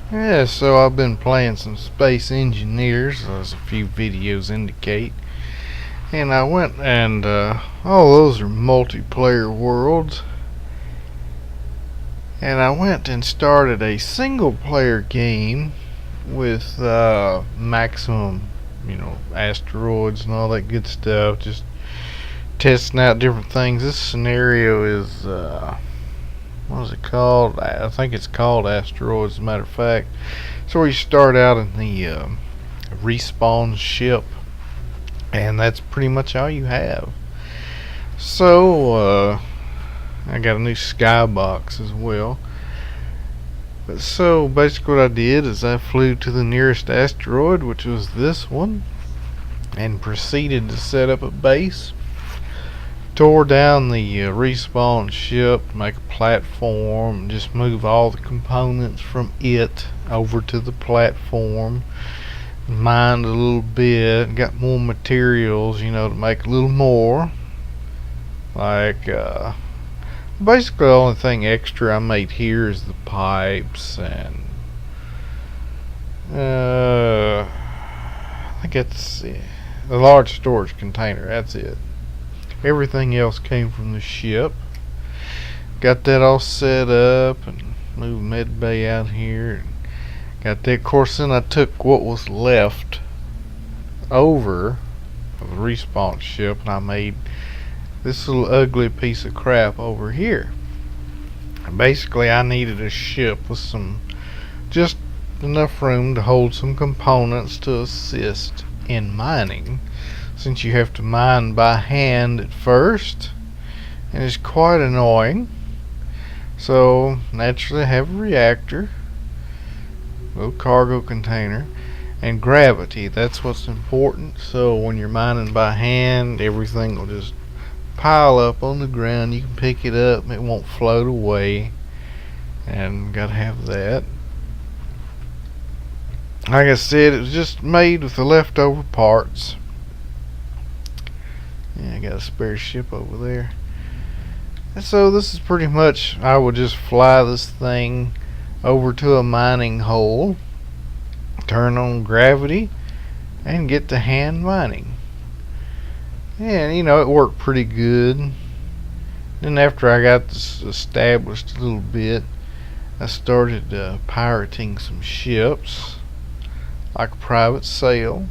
Yeah, so I've been playing some Space Engineers, as a few videos indicate. And I went and, all those are multiplayer worlds. And I went and started a single player game with maximum, asteroids and all that good stuff. Just testing out different things. This scenario is, what is it called? I think it's called Asteroids, as a matter of fact. So we start out in the respawn ship, and that's pretty much all you have. So I got a new skybox as well. But so basically what I did is I flew to the nearest asteroid, which was this one, and proceeded to set up a base. Tore down the respawn ship, make a platform, and just move all the components from it over to the platform. Mined a little bit, got more materials, to make a little more. Like, basically the only thing extra I made here is the pipes and, I think it's the large storage container, that's it. Everything else came from the ship. Got that all set up and moved med bay out here. Got that. Of course, then I took what was left over of the respawn ship and I made this little ugly piece of crap over here. And basically, I needed a ship with just enough room to hold some components to assist in mining, since you have to mine by hand at first, and it's quite annoying. So naturally I have a reactor, little cargo container, and gravity. That's what's important. So when you're mining by hand, everything will just pile up on the ground. You can pick it up and it won't float away, and gotta have that. Like I said, it was just made with the leftover parts. Yeah, I got a spare ship over there. And so this is pretty much, I would just fly this thing over to a mining hole, turn on gravity, and get to hand mining. And it worked pretty good. Then after I got this established a little bit, I started pirating some ships, like a private sail.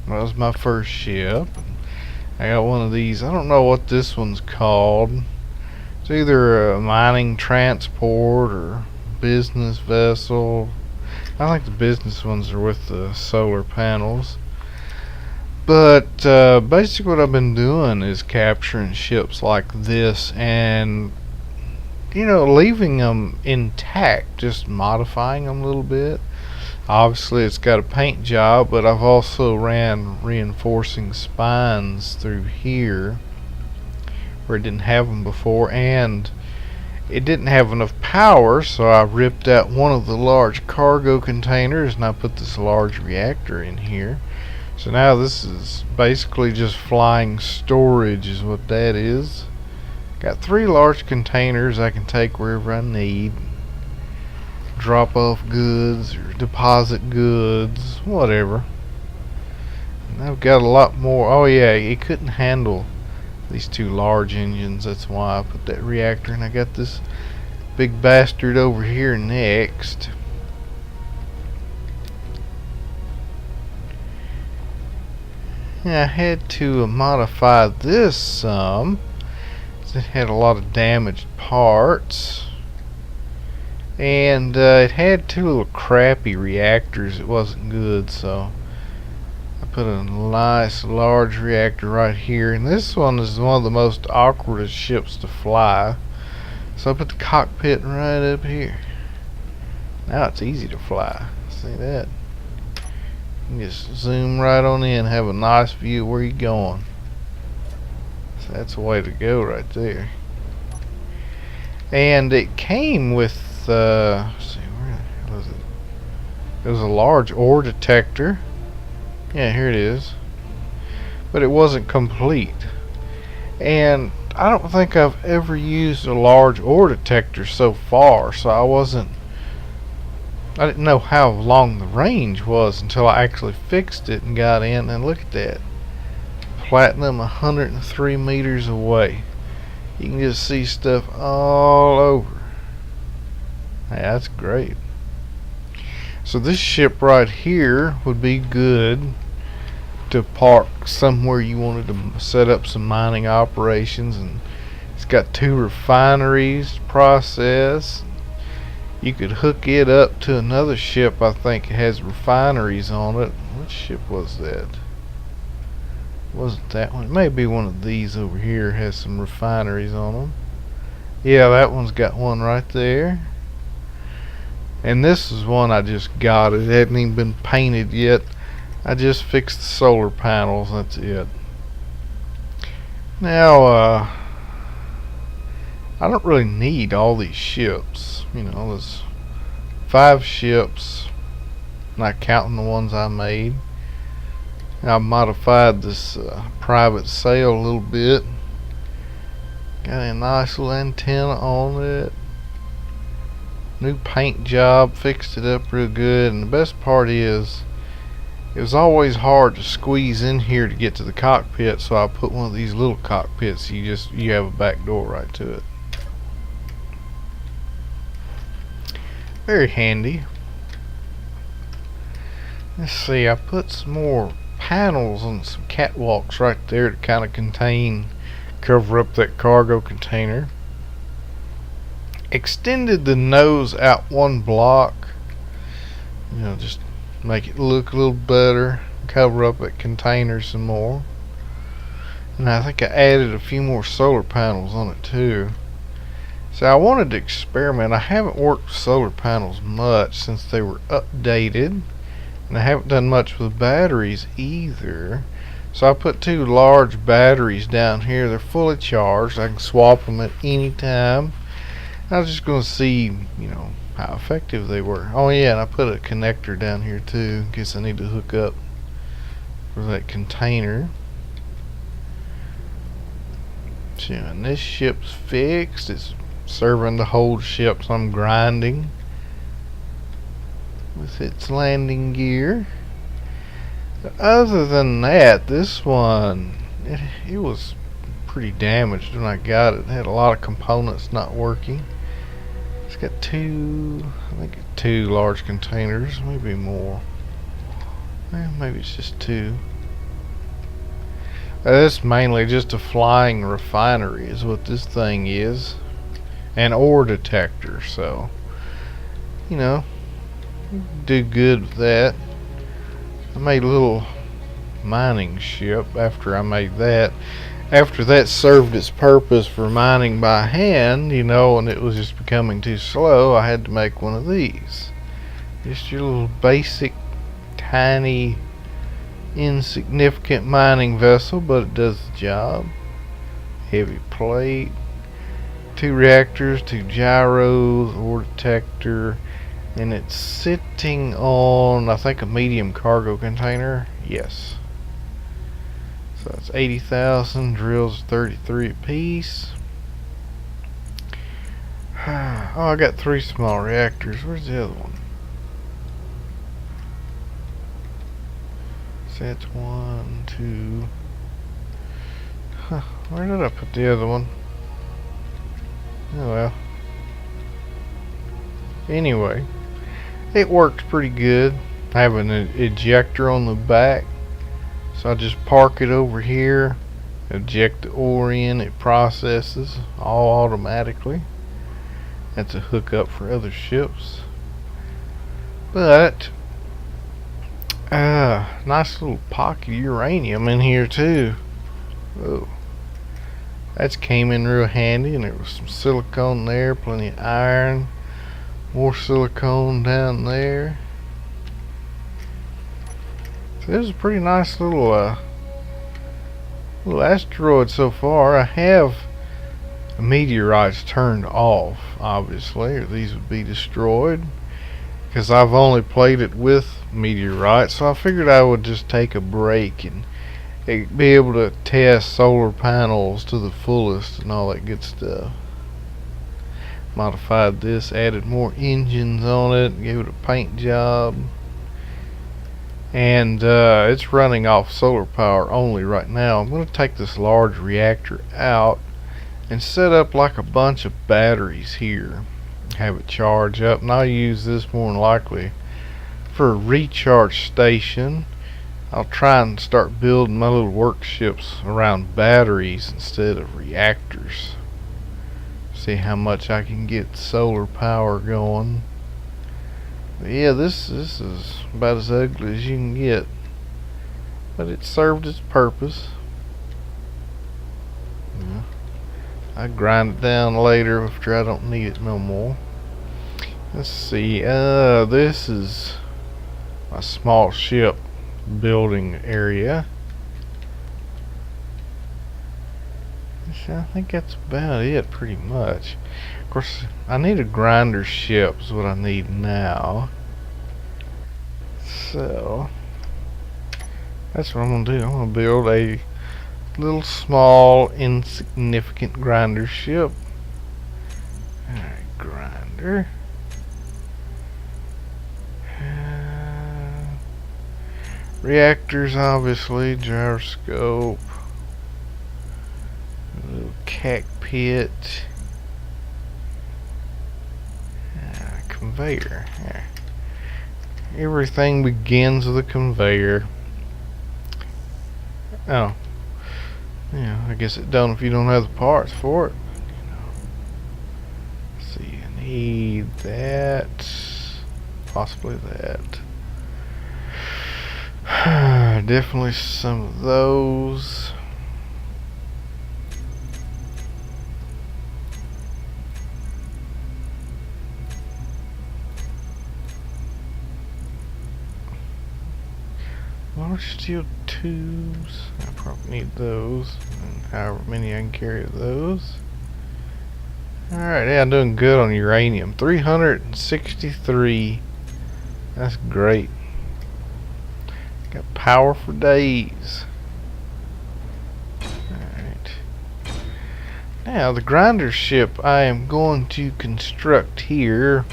That was my first ship. I got one of these. I don't know what this one's called. It's either a mining transport or business vessel. I think the business ones are with the solar panels. But basically what I've been doing is capturing ships like this and, leaving them intact, just modifying them a little bit. Obviously it's got a paint job, but I've also ran reinforcing spines through here where it didn't have them before, and it didn't have enough power, so I ripped out one of the large cargo containers and I put this large reactor in here. So now this is basically just flying storage is what that is. Got 3 large containers I can take wherever I need. Drop off goods or deposit goods, whatever. And I've got a lot more. Oh yeah, it couldn't handle these 2 large engines, that's why I put that reactor. And I got this big bastard over here next. And I had to modify this some. It had a lot of damaged parts. And it had 2 little crappy reactors. It wasn't good, so I put a nice large reactor right here. And this one is one of the most awkwardest ships to fly. So I put the cockpit right up here. Now it's easy to fly. See that? You can just zoom right on in, have a nice view of where you're going. So that's the way to go right there. And it came with let's see, where the hell is it? It was a large ore detector. Yeah, here it is. But it wasn't complete. And I don't think I've ever used a large ore detector so far, so I wasn't I didn't know how long the range was until I actually fixed it and got in, and look at that. Platinum 103 meters away. You can just see stuff all over. Hey, that's great. So this ship right here would be good to park somewhere you wanted to set up some mining operations, and it's got 2 refineries to process. You could hook it up to another ship I think has refineries on it. What ship was that? Wasn't that one? It may be one of these over here has some refineries on them. Yeah, that one's got one right there. And this is one I just got. It hadn't even been painted yet. I just fixed the solar panels. That's it. Now, I don't really need all these ships. You know, there's 5 ships, not counting the ones I made. I modified this private sail a little bit. Got a nice little antenna on it. New paint job, fixed it up real good. And the best part is, it was always hard to squeeze in here to get to the cockpit, so I put one of these little cockpits. You have a back door right to it. Very handy. Let's see, I put some more panels on some catwalks right there to kind of cover up that cargo container. Extended the nose out 1 block, you know, just make it look a little better, cover up that container some more. And I think I added a few more solar panels on it too. So I wanted to experiment. I haven't worked with solar panels much since they were updated, and I haven't done much with batteries either. So I put 2 large batteries down here. They're fully charged. I can swap them at any time. I was just going to see, you know, how effective they were. Oh yeah, and I put a connector down here too in case I need to hook up for that container. So, and this ship's fixed. It's serving to hold ships I'm grinding with its landing gear. But other than that, this one, it was pretty damaged when I got it. It had a lot of components not working. It's got 2, I think 2 large containers, maybe more. Maybe it's just 2. This is mainly just a flying refinery is what this thing is. An ore detector, so, you know, do good with that. I made a little mining ship after I made that. After that served its purpose for mining by hand, you know, and it was just becoming too slow, I had to make one of these. Just your little basic, tiny, insignificant mining vessel, but it does the job. Heavy plate, 2 reactors, 2 gyros, ore detector, and it's sitting on, I think, a medium cargo container. Yes. So it's 80,000, drills 33 apiece. Oh, I got 3 small reactors. Where's the other one? So that's 1, 2. Huh, where did I put the other one? Oh well. Anyway, it works pretty good. I have an ejector on the back, so I just park it over here, eject the ore in, it processes all automatically. That's a hookup for other ships. But nice little pocket of uranium in here too. Oh, that's came in real handy, and there was some silicone there, plenty of iron, more silicone down there. So this is a pretty nice little asteroid so far. I have meteorites turned off, obviously, or these would be destroyed, because I've only played it with meteorites. So I figured I would just take a break and be able to test solar panels to the fullest and all that good stuff. Modified this, added more engines on it, gave it a paint job. And it's running off solar power only right now. I'm going to take this large reactor out and set up like a bunch of batteries here. Have it charge up, and I'll use this more than likely for a recharge station. I'll try and start building my little workships around batteries instead of reactors. See how much I can get solar power going. But yeah, this is about as ugly as you can get, but it served its purpose. Yeah. I grind it down later after I don't need it no more. Let's see. This is my small ship building area. I think that's about it, pretty much. Of course, I need a grinder ship is what I need now. So that's what I'm gonna do. I'm gonna build a little small insignificant grinder ship. Alright, grinder. Reactors, obviously, gyroscope, a little cockpit, conveyor. Yeah. Everything begins with a conveyor. Oh, yeah, I guess it don't if you don't have the parts for it. Let's see, you need that, possibly that. Definitely some of those. Large steel tubes. I probably need those, and however many I can carry of those. Alright, yeah, I'm doing good on uranium. 363. That's great. Got power for days. Alright. Now, the grinder ship I am going to construct here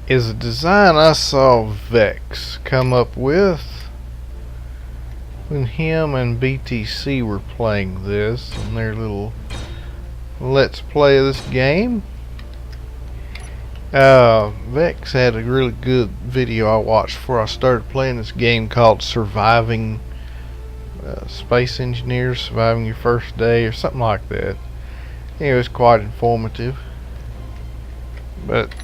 is a design I saw Vex come up with when him and BTC were playing this on their little let's play of this game. Vex had a really good video I watched before I started playing this game called Surviving Space Engineers, Surviving Your First Day or something like that. It was quite informative. But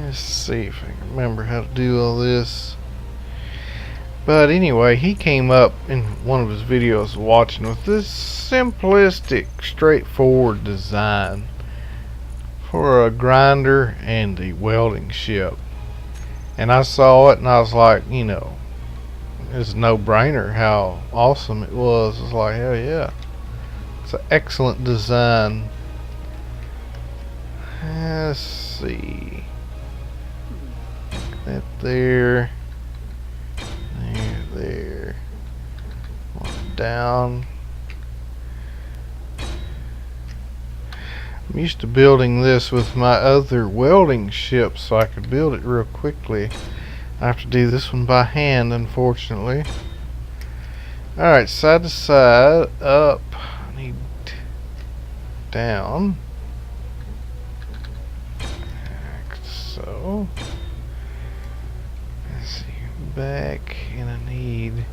let's see if I can remember how to do all this. But anyway, he came up in one of his videos watching with this simplistic, straightforward design for a grinder and a welding ship. And I saw it and I was like, you know, it's a no-brainer how awesome it was. It's like, hell yeah. It's an excellent design. Let's see. That there. There. One down. I'm used to building this with my other welding ship so I could build it real quickly. I have to do this one by hand, unfortunately. Alright, side to side, up, I need down, like so. Let's see, back, and I need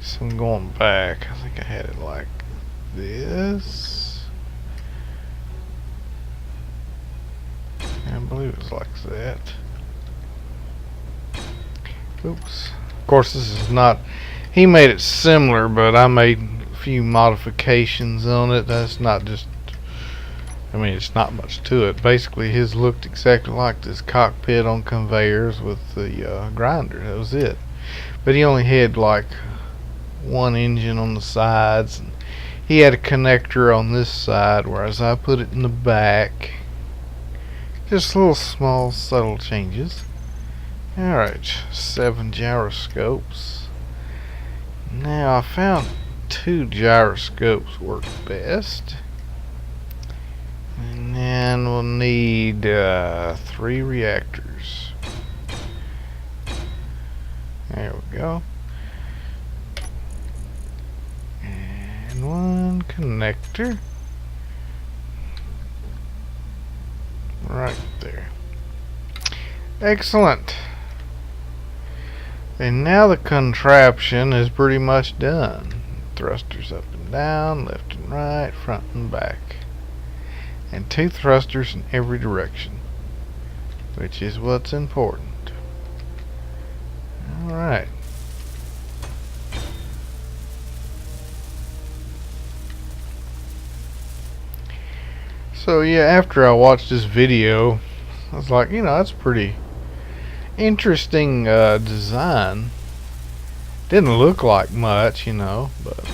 some going back. I think I had it like this. I believe it was like that. Oops. Of course, this is not. He made it similar, but I made a few modifications on it. That's not just. I mean, it's not much to it. Basically, his looked exactly like this cockpit on conveyors with the grinder. That was it. But he only had like one engine on the sides. And he had a connector on this side, whereas I put it in the back. Just little small subtle changes. Alright, 7 gyroscopes. Now I found 2 gyroscopes work best. And then we'll need 3 reactors. There we go. And 1 connector. Right there. Excellent. And now the contraption is pretty much done. Thrusters up and down, left and right, front and back. And 2 thrusters in every direction, which is what's important. Alright. So yeah, after I watched this video, I was like, you know, that's pretty interesting design. Didn't look like much, you know, but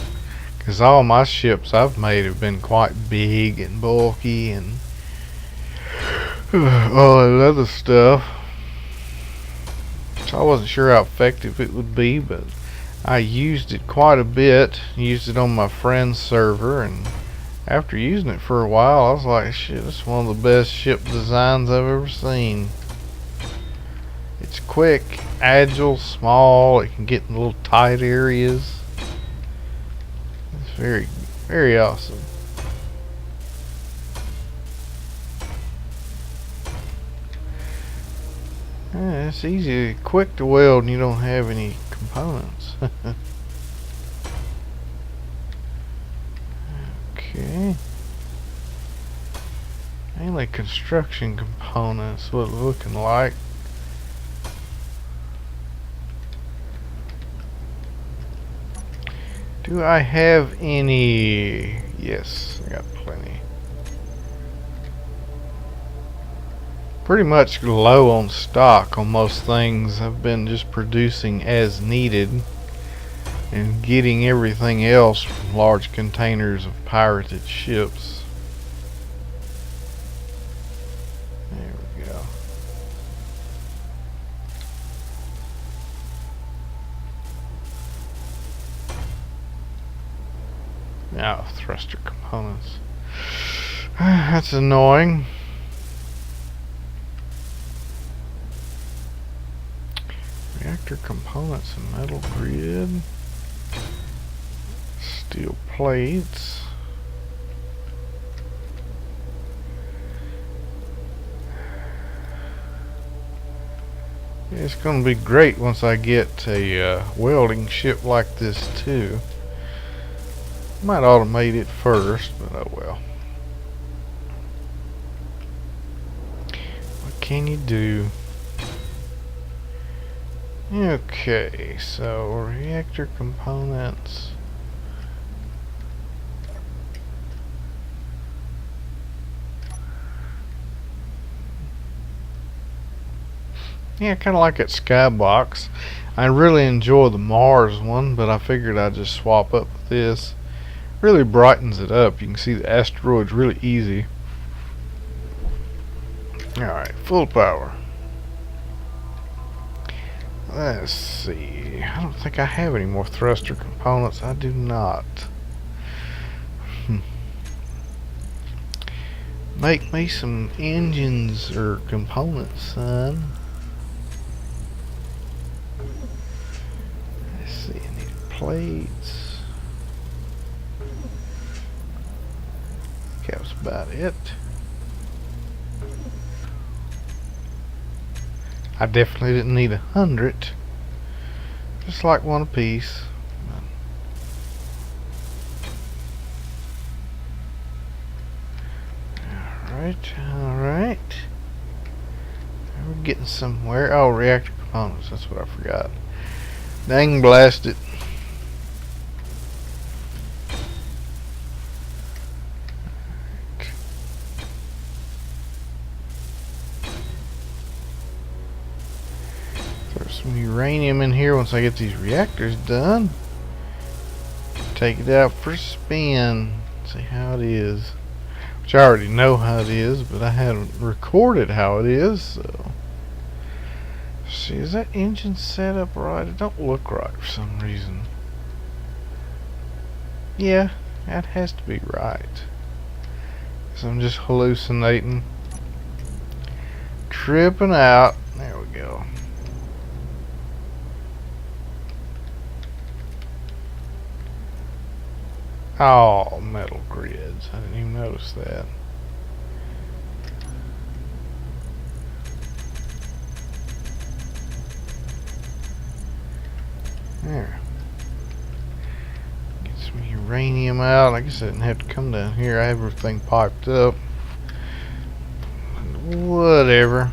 because all my ships I've made have been quite big and bulky and all that other stuff. So I wasn't sure how effective it would be, but I used it quite a bit. Used it on my friend's server, and after using it for a while, I was like, shit, it's one of the best ship designs I've ever seen. It's quick, agile, small. It can get in little tight areas. It's very, very awesome. Yeah, it's easy, quick to weld, and you don't have any components. Okay. Mainly construction components, what it's looking like. Do I have any? Yes, I got plenty. Pretty much low on stock on most things. I've been just producing as needed and getting everything else from large containers of pirated ships. There we go. Now thruster components. That's annoying. Reactor components and metal grid. Steel plates. It's going to be great once I get a welding ship like this too. Might automate it first, but oh well. What can you do? Okay, so reactor components. Yeah, kind of like at Skybox. I really enjoy the Mars one, but I figured I'd just swap up with this. Really brightens it up. You can see the asteroids really easy. Alright, full power. Let's see. I don't think I have any more thruster components. I do not. Make me some engines or components, son. Let's see. I need plates. That was about it. I definitely didn't need 100. Just like one apiece. Alright. We're getting somewhere. Oh, reactor components. That's what I forgot. Dang blast it. Throw some uranium in here once I get these reactors done. Take it out for a spin. See how it is. Which I already know how it is, but I haven't recorded how it is, so. See, is that engine set up right? It don't look right for some reason. Yeah, that has to be right. So I'm just hallucinating. Tripping out. There we go. Oh, metal grids. I didn't even notice that. There. Get some uranium out. I guess I didn't have to come down here. I have everything piped up. Whatever.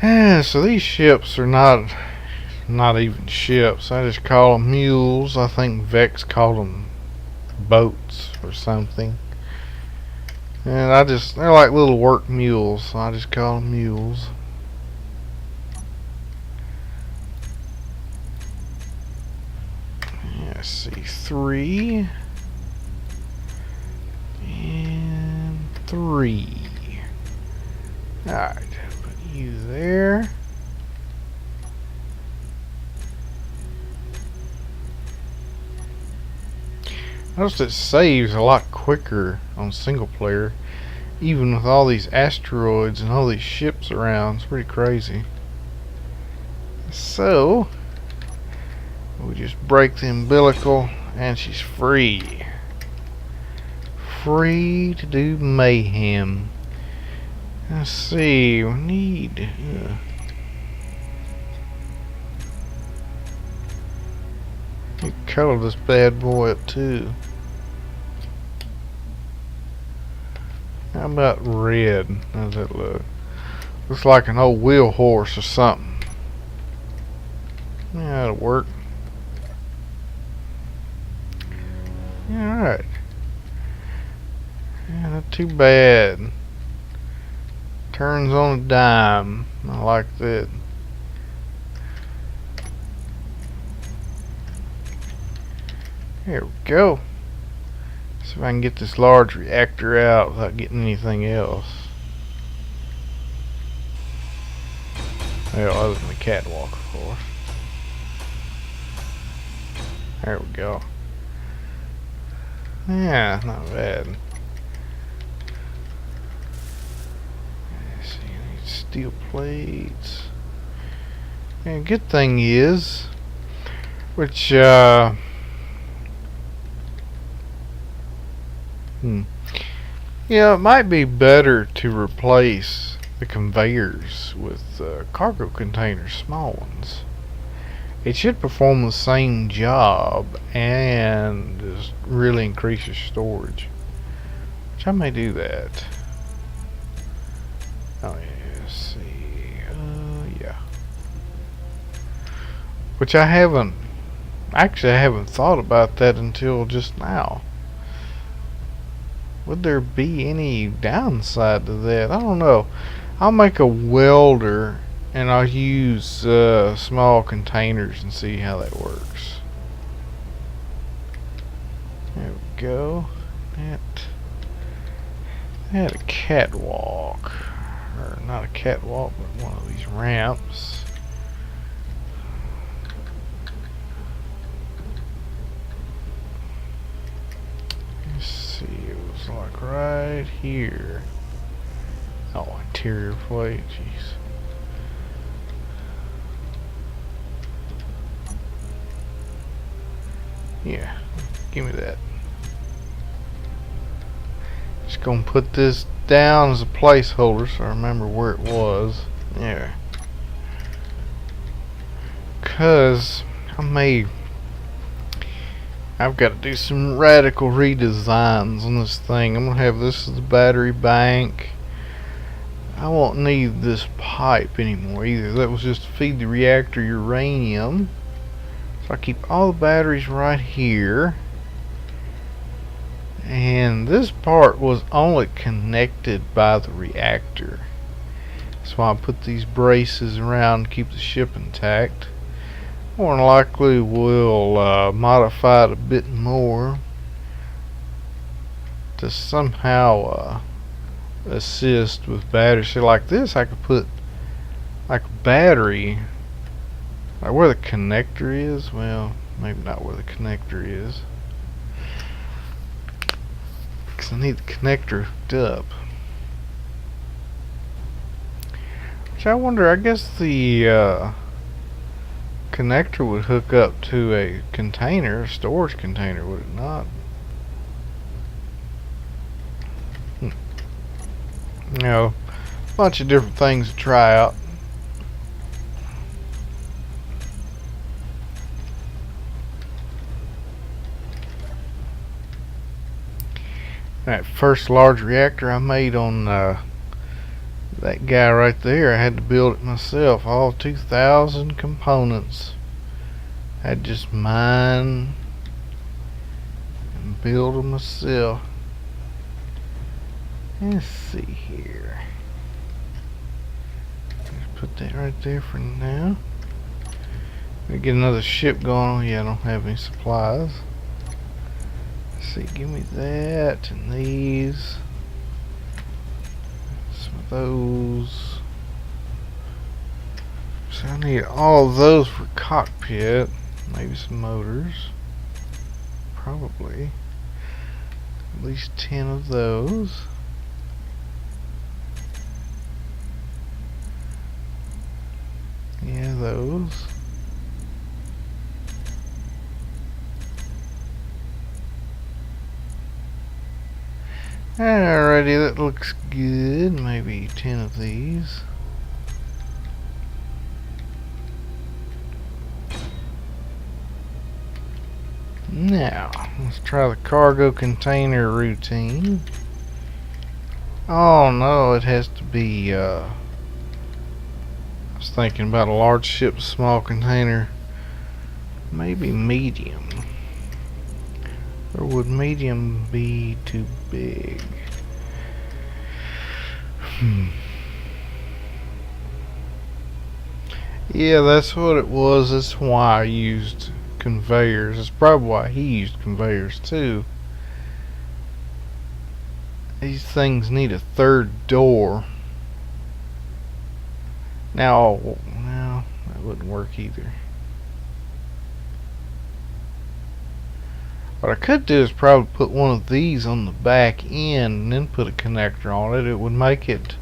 Yeah, so these ships are not even ships. I just call them mules. I think Vex called them boats or something. And they're like little work mules, so I just call them mules. Yeah, see, 3 and 3. Alright, put you there. Notice it saves a lot quicker on single player, even with all these asteroids and all these ships around. It's pretty crazy. So we just break the umbilical and she's free. Free to do mayhem. Let's see, we need you color this bad boy up too. How about red? How does that look? Looks like an old wheel horse or something. Yeah, that'll work. Alright. Yeah, not too bad. Turns on a dime. I like that. There we go. See if I can get this large reactor out without getting anything else. Well, other than the catwalk, of course. There we go. Yeah, not bad. Let's see, I need steel plates. And good thing is, which yeah, it might be better to replace the conveyors with cargo containers, small ones. It should perform the same job and just really increase your storage. Which I may do that. Oh yeah, let's see. Yeah. Which I haven't thought about that until just now. Would there be any downside to that? I don't know. I'll make a welder and I'll use small containers and see how that works. There we go. That had a catwalk, or not a catwalk, but one of these ramps. Let's see, it was like right here. Oh, interior plate, jeez. Yeah, give me that. Just gonna put this down as a placeholder so I remember where it was. Yeah. Cause I've got to do some radical redesigns on this thing. I'm gonna have this as the battery bank. I won't need this pipe anymore either. That was just to feed the reactor uranium. So I keep all the batteries right here. And this part was only connected by the reactor. That's why I put these braces around to keep the ship intact. More than likely we'll modify it a bit more to somehow assist with battery. So like this, I could put like a battery, like where the connector is. Well, maybe not where the connector is, because I need the connector hooked up. Which I wonder, I guess the connector would hook up to a container, a storage container, would it not? You know, a bunch of different things to try out. That first large reactor I made on that guy right there, I had to build it myself, all 2,000 components. I had to just mine and build them myself. Let's see here. Just put that right there for now. Gonna get another ship going on. Yeah, I don't have any supplies. Let's see, give me that and these. Some of those. So I need all of those for cockpit. Maybe some motors. Probably. At least 10 of those. Yeah, those. Alrighty, that looks good. Maybe 10 of these. Now, let's try the cargo container routine. Oh no, it has to be, I was thinking about a large ship, small container. Maybe medium. Or would medium be too big? Yeah, that's what it was. That's why I used conveyors. That's probably why he used conveyors too. These things need a third door. Now, no, that wouldn't work either. What I could do is probably put one of these on the back end and then put a connector on it. It would make it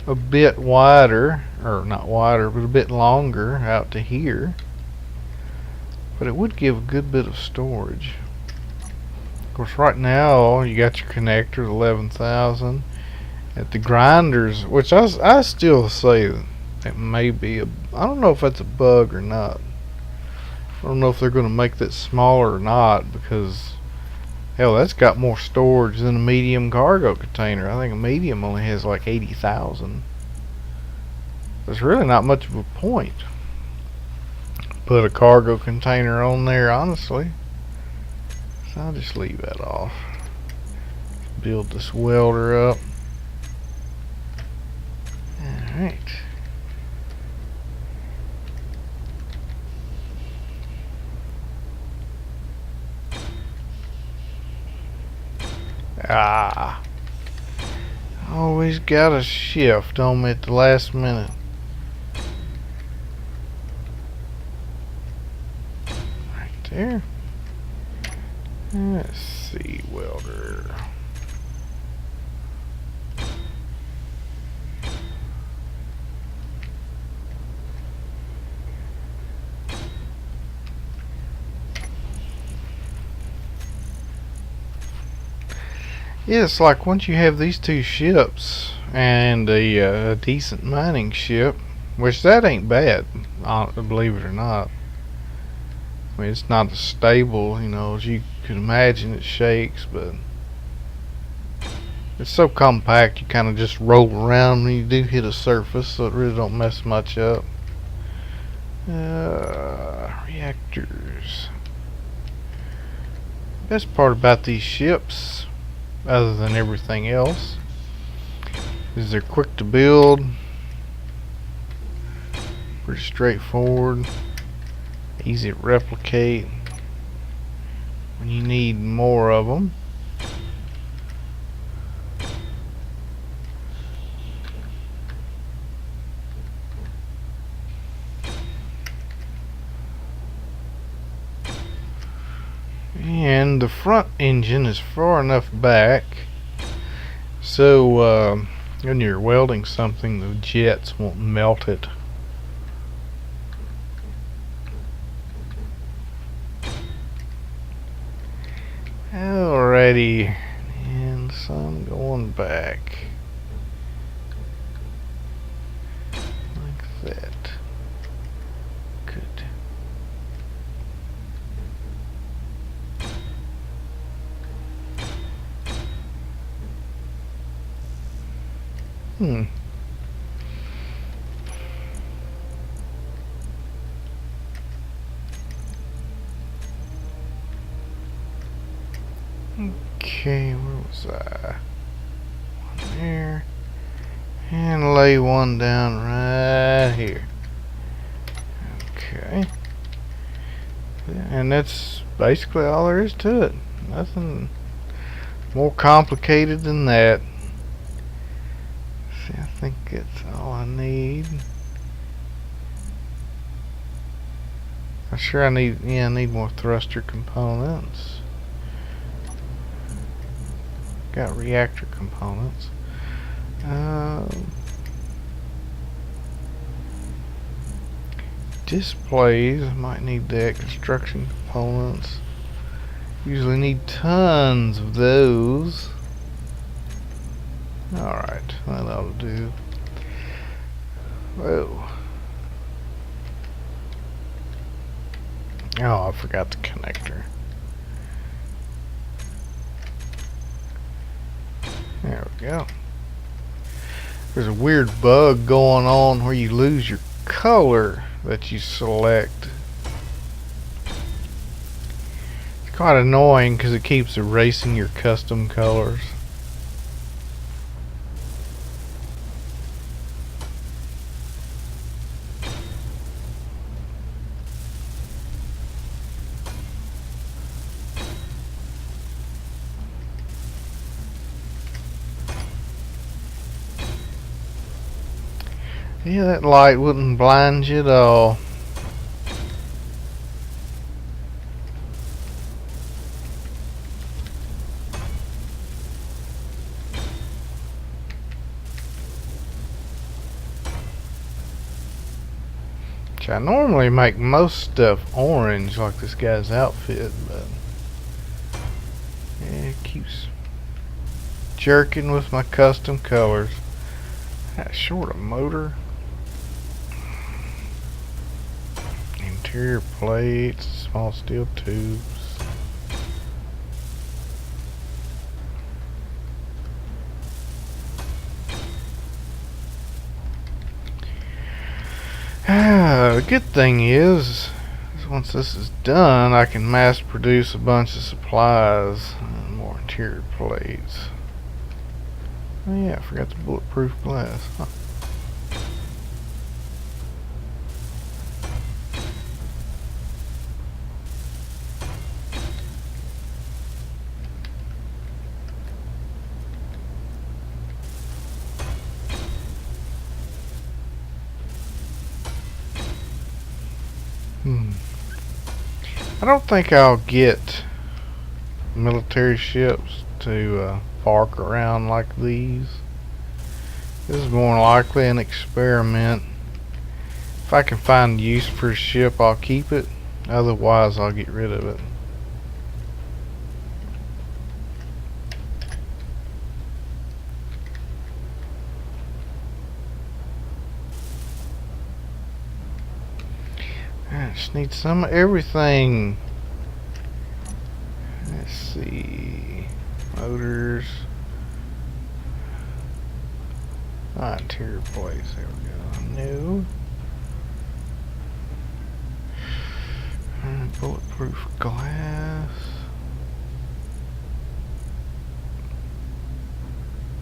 a bit wider, or not wider, but a bit longer out to here. But it would give a good bit of storage. Of course, right now you got your connector, 11,000. At the grinders, which I still say it may be a, I don't know if that's a bug or not. I don't know if they're going to make that smaller or not, because hell, that's got more storage than a medium cargo container. I think a medium only has like 80,000. There's really not much of a point. Put a cargo container on there, honestly. So I'll just leave that off. Build this welder up. Alright. Always gotta shift on me at the last minute. Right there. Let's see, welder. Yeah, it's like once you have these two ships and a decent mining ship, which that ain't bad, believe it or not. I mean, it's not as stable, you know, as you could imagine. It shakes, but it's so compact you kind of just roll around when you do hit a surface, so it really don't mess much up. Reactors. Best part about these ships, other than everything else, is they're quick to build. Pretty straightforward, easy to replicate when you need more of them. And the front engine is far enough back so when you're welding something, the jets won't melt it. Alrighty, and some going back like that. Good. Okay, where was I? One there. And lay one down right here. Okay. And that's basically all there is to it. Nothing more complicated than that. See, I think that's all I need. I'm sure I need more thruster components. Got reactor components. Displays, I might need that. Construction components. Usually need tons of those. Alright, that'll do. Whoa. Oh, I forgot the connector. There we go. There's a weird bug going on where you lose your color that you select. It's quite annoying because it keeps erasing your custom colors. Yeah, that light wouldn't blind you at all. Which I normally make most stuff orange like this guy's outfit, but yeah, it keeps jerking with my custom colors. That short a motor. Interior plates, small steel tubes. The good thing is once this is done, I can mass produce a bunch of supplies and more interior plates. Oh yeah, I forgot the bulletproof glass. Huh. I don't think I'll get military ships to park around like these. This is more likely an experiment. If I can find use for a ship, I'll keep it. Otherwise, I'll get rid of it. I just need some of everything. Let's see. Motors. Interior plates. There we go. No. Bulletproof glass.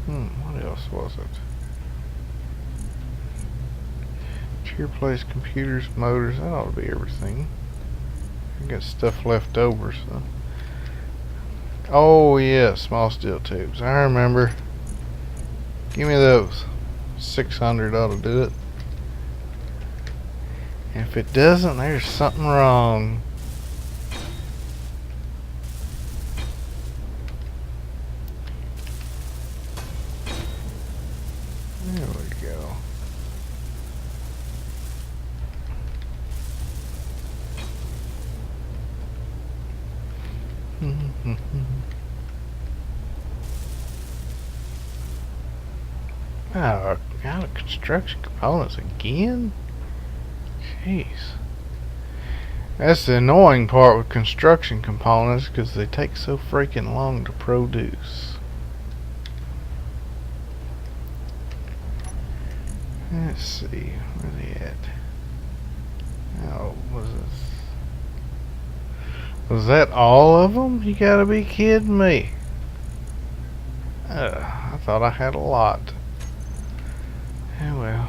What else was it? To replace computers, motors, that ought to be everything. I got stuff left over, so. Oh yeah, small steel tubes. I remember. Give me those. 600 ought to do it. And if it doesn't, there's something wrong. There we go. Oh, out of construction components again? Jeez. That's the annoying part with construction components, because they take so freaking long to produce. Let's see, where they at? Oh, what is this? Was that all of them? You gotta be kidding me. I thought I had a lot. Oh well.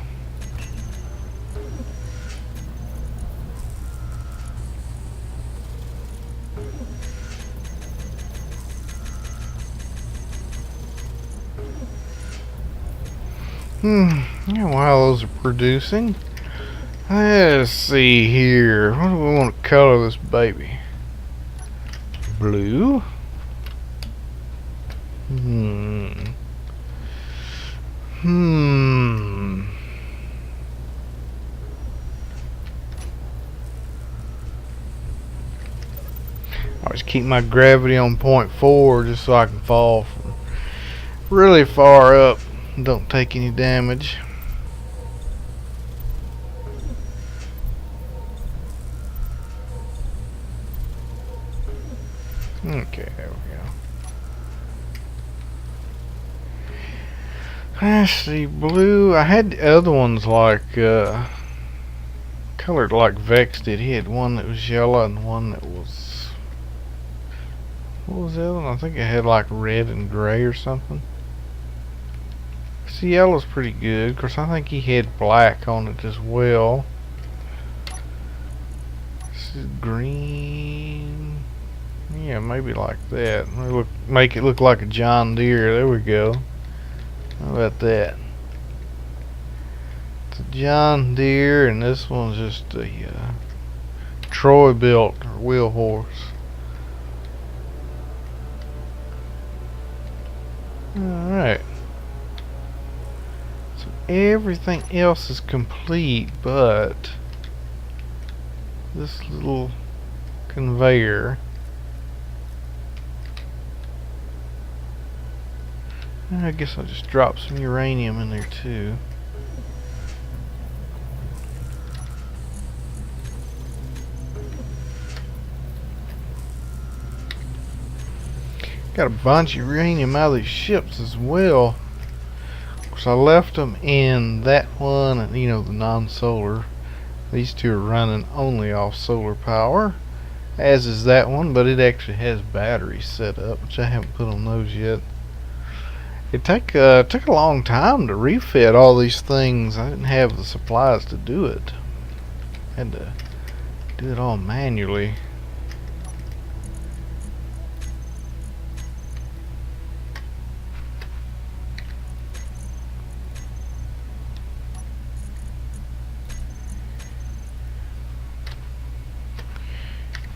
Yeah, while those are producing, let's see here. What do we want to color this baby? Blue? I always keep my gravity on 0.4 just so I can fall from really far up and don't take any damage. Okay, there we go. Let's see, blue. I had the other ones like colored like Vex did. He had one that was yellow and one that was, what was the other one? I think it had like red and gray or something. See, yellow's pretty good. Of course, I think he had black on it as well. This is green. Yeah, maybe like that. Make it look like a John Deere. There we go. How about that? It's a John Deere, and this one's just a Troy built or wheel horse. Alright. So everything else is complete, but this little conveyor. I guess I'll just drop some uranium in there too. Got a bunch of uranium out of these ships as well. Of course, I left them in that one and, you know, the non-solar. These two are running only off solar power, as is that one, but it actually has batteries set up, which I haven't put on those yet. It took a long time to refit all these things. I didn't have the supplies to do it. Had to do it all manually.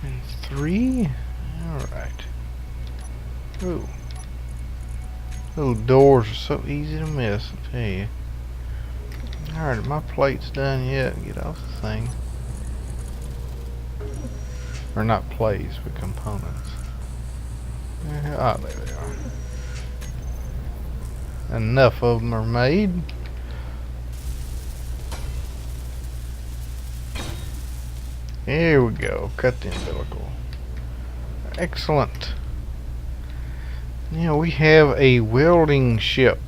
And 3. Alright. Ooh. Little doors are so easy to miss, I tell you. Alright, my plate's done yet. Get off the thing. Or not plates, but components. Ah, there they are. Enough of them are made. Here we go. Cut the umbilical. Excellent. Now we have a welding ship.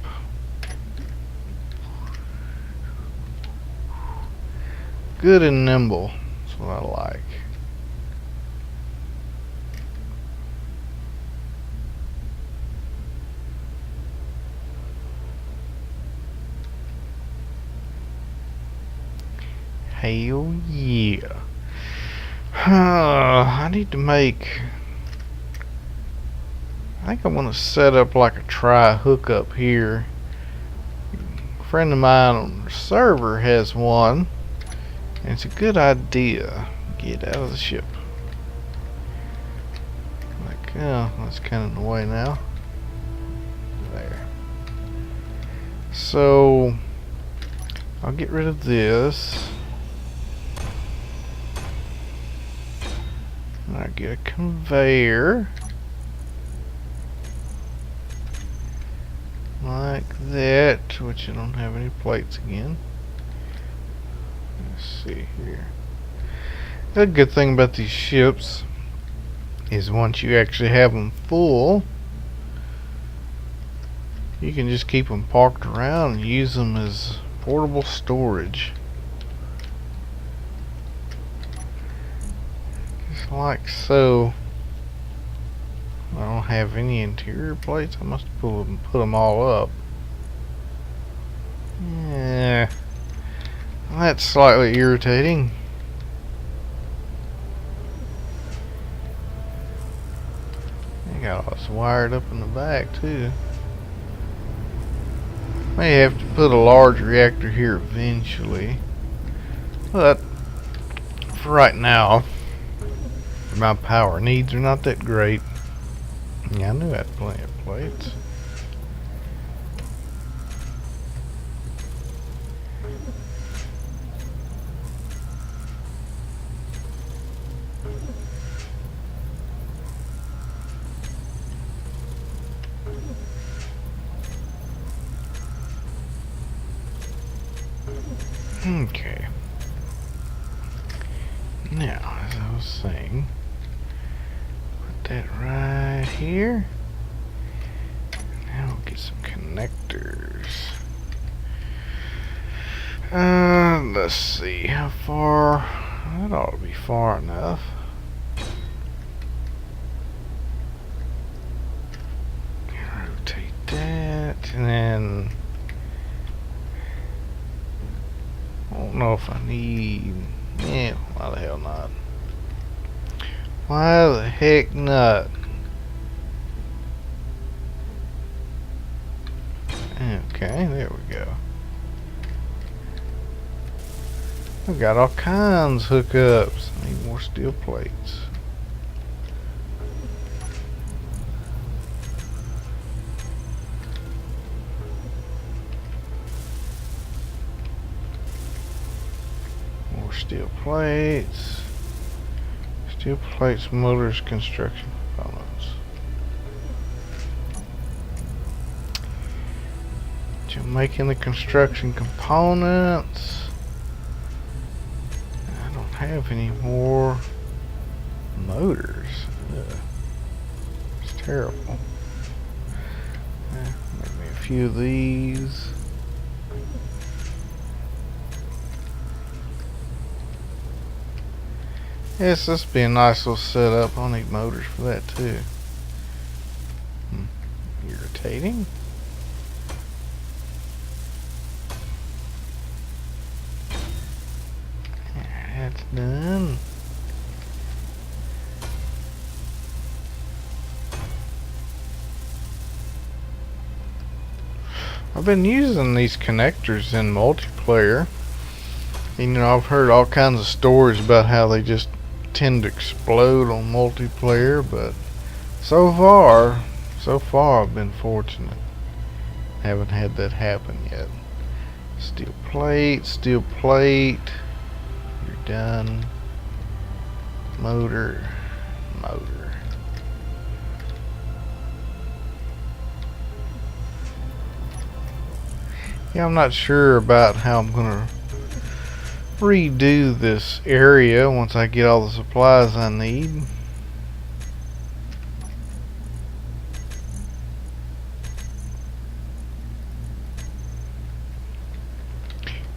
Good and nimble. That's what I like. Hell yeah. I need to make... I think I want to set up like a tri-hookup here. A friend of mine on the server has one. And it's a good idea. Get out of the ship. Like, oh, that's kind of in the way now. There. So, I'll get rid of this. And I get a conveyor. Like that, which I don't have any plates again. Let's see here. The good thing about these ships is once you actually have them full, you can just keep them parked around and use them as portable storage. Just like so. I don't have any interior plates. I must put them all up. Yeah, that's slightly irritating. I got all this wired up in the back too. May have to put a large reactor here eventually, but for right now, my power needs are not that great. Yeah, I knew I had plenty of plates. Okay. Now, as I was saying, put that right here. Now we'll get some connectors. Let's see how far. That ought to be far enough. Rotate that, and then I don't know if I need. Yeah, why the hell not? Why the heck not? Okay, there we go. I've got all kinds of hookups. I need more steel plates. More steel plates. Steel plates, motors, construction components. So making the construction components. I don't have any more motors. Ugh. It's terrible. Make me a few of these. Yes, this would be a nice little setup. I'll need motors for that too. Irritating. That's done. I've been using these connectors in multiplayer. You know, I've heard all kinds of stories about how they just tend to explode on multiplayer, but so far I've been fortunate. Haven't had that happen yet. Steel plate. You're done. Motor. Yeah, I'm not sure about how I'm gonna redo this area once I get all the supplies I need.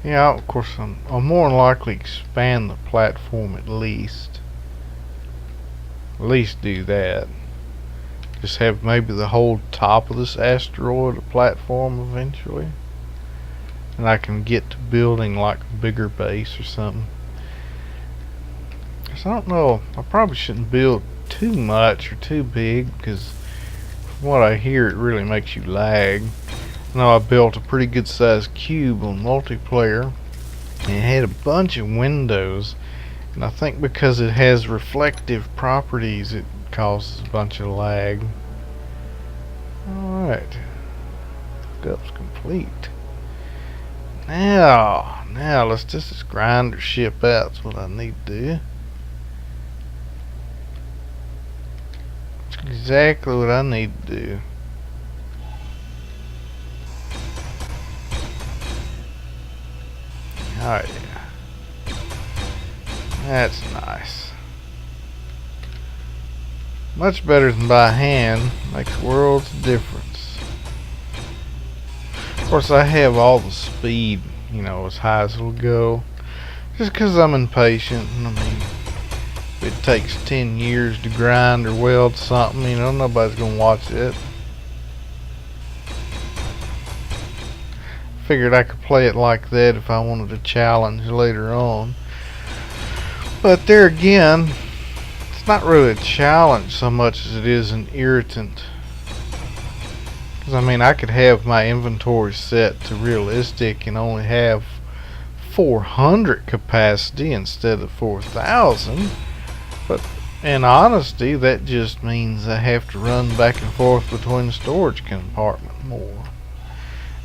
Yeah, of course I'll more than likely expand the platform at least. At least do that. Just have maybe the whole top of this asteroid a platform eventually. and I can get to building like a bigger base or something. So I don't know, I probably shouldn't build too much or too big, because from what I hear it really makes you lag. I know I built a pretty good sized cube on multiplayer, and it had a bunch of windows, and I think because it has reflective properties it causes a bunch of lag. Alright, hookup's complete. Now let's just grind our ship out. That's what I need to do. That's exactly what I need to do. Alright, that's nice. Much better than by hand. Makes worlds of difference. Of course, I have all the speed, as high as it'll go. Just because I'm impatient. I mean, if it takes 10 years to grind or weld something, nobody's gonna watch it. Figured I could play it like that if I wanted a challenge later on. But there again, it's not really a challenge so much as it is an irritant. Because I mean, I could have my inventory set to realistic and only have 400 capacity instead of 4,000. But in honesty, that just means I have to run back and forth between the storage compartment more.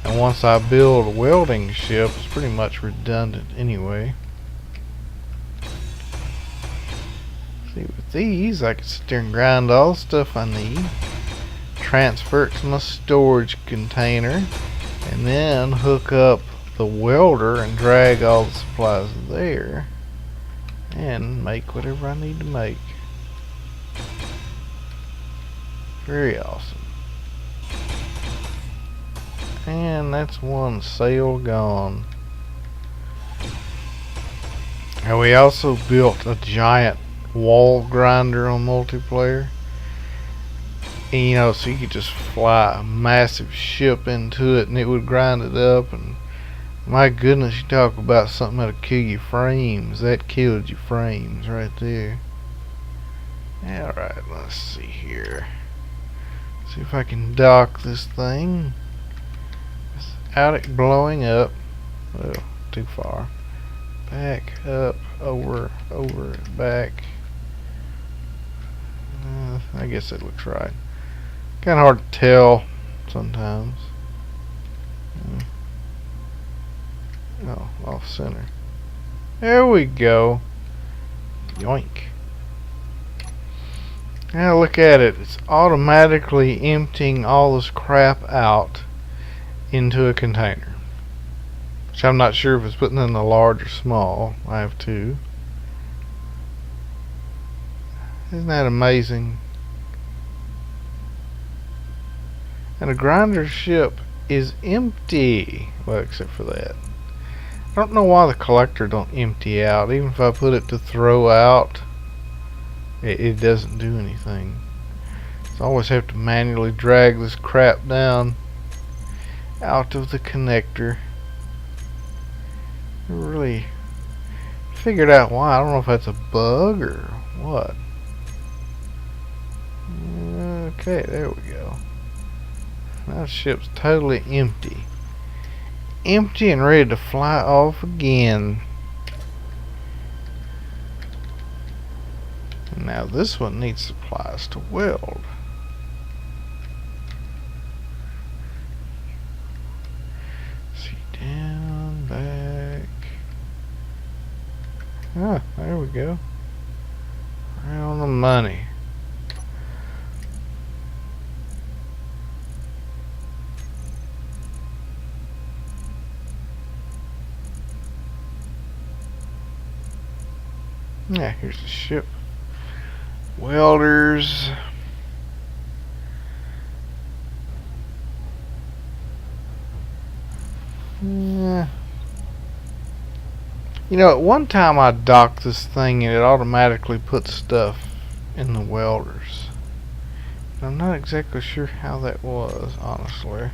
And once I build a welding ship, it's pretty much redundant anyway. See, with these, I can sit there and grind all the stuff I need, transfer it to my storage container, and then hook up the welder and drag all the supplies there, and make whatever I need to make. Very awesome. And that's one sail gone. And we also built a giant wall grinder on multiplayer. And, so you could just fly a massive ship into it and it would grind it up. And my goodness, you talk about something that'll kill your frames. That killed your frames right there. Alright, let's see here. See if I can dock this thing without it blowing up. Oh, too far. Back, up, over, back. I guess that looks right. Kind of hard to tell sometimes. Oh, off center. There we go. Yoink. Now look at it. It's automatically emptying all this crap out into a container. Which I'm not sure if it's putting in the large or small. I have two. Isn't that amazing? And a grinder ship is empty. Well, except for that. I don't know why the collector don't empty out. Even if I put it to throw out, it doesn't do anything. So I always have to manually drag this crap down out of the connector. Really figured out why. I don't know if that's a bug or what. Okay, there we go. Now the ship's totally empty. Empty and ready to fly off again. Now this one needs supplies to weld. See, down, back. Ah, there we go. Right on the money. Yeah, here's the ship. Welders. Yeah. At one time I docked this thing and it automatically put stuff in the welders. I'm not exactly sure how that was, honestly.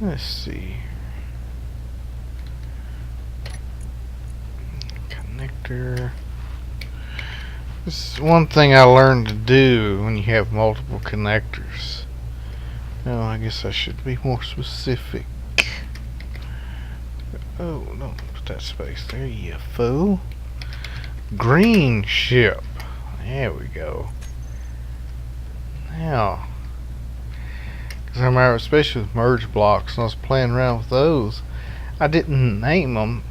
Let's see. Connector. This is one thing I learned to do when you have multiple connectors. No, I guess I should be more specific. Oh, no, put that space there, you fool. Green ship. There we go. Now, because I remember, especially with merge blocks, when I was playing around with those, I didn't name them.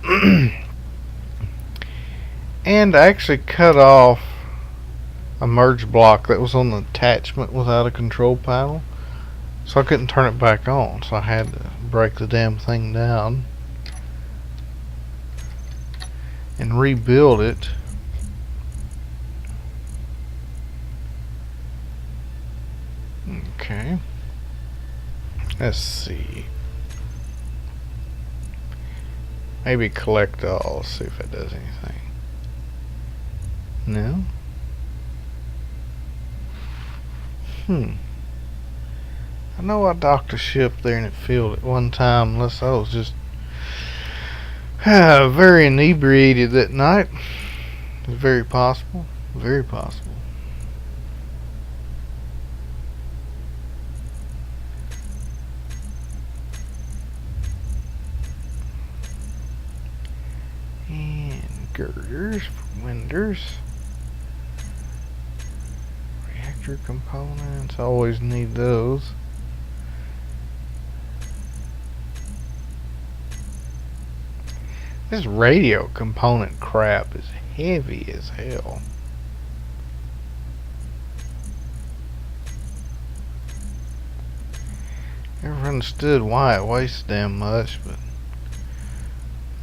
And I actually cut off a merge block that was on the attachment without a control panel. So I couldn't turn it back on. So I had to break the damn thing down and rebuild it. Okay. Let's see. Maybe collect all. See if it does anything. No? I know I docked a ship there in the field at one time, unless I was just very inebriated that night. It's very possible. Very possible. And girders for winders. Reactor components. Always need those. This radio component crap is heavy as hell. Never understood why it weighs damn much, but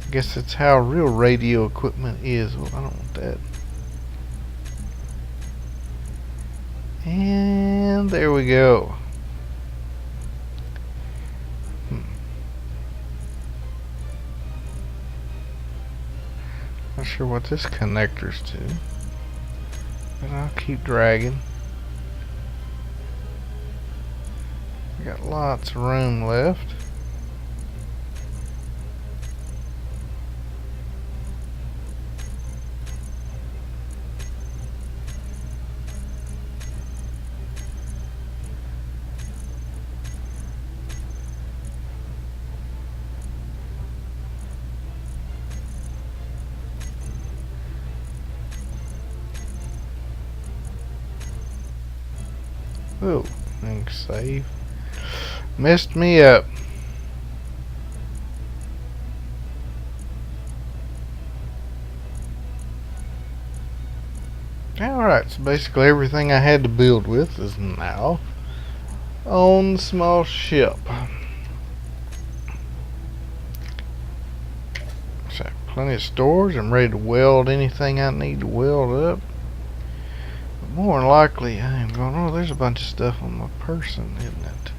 I guess that's how real radio equipment is. Well, I don't want that. And there we go. Not sure what this connector's to, but I'll keep dragging. We got lots of room left. Oh, and save. Messed me up. Alright, so basically everything I had to build with is now on the small ship. So I have plenty of storage. I'm ready to weld anything I need to weld up. More than likely, I am going, oh, there's a bunch of stuff on my person, isn't it?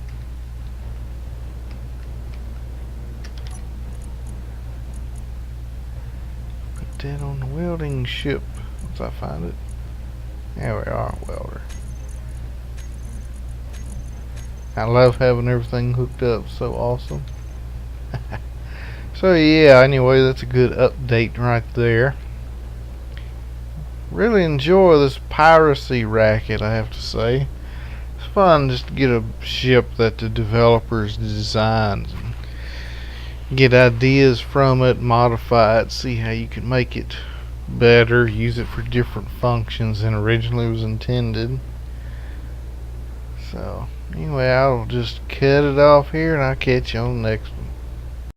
Put that on the welding ship once I find it. There we are, welder. I love having everything hooked up, so awesome. So yeah, anyway, that's a good update right there. Really enjoy this piracy racket, I have to say. It's fun just to get a ship that the developers designed and get ideas from it, modify it, see how you can make it better, use it for different functions than originally was intended. So anyway, I'll just cut it off here and I'll catch you on the next one.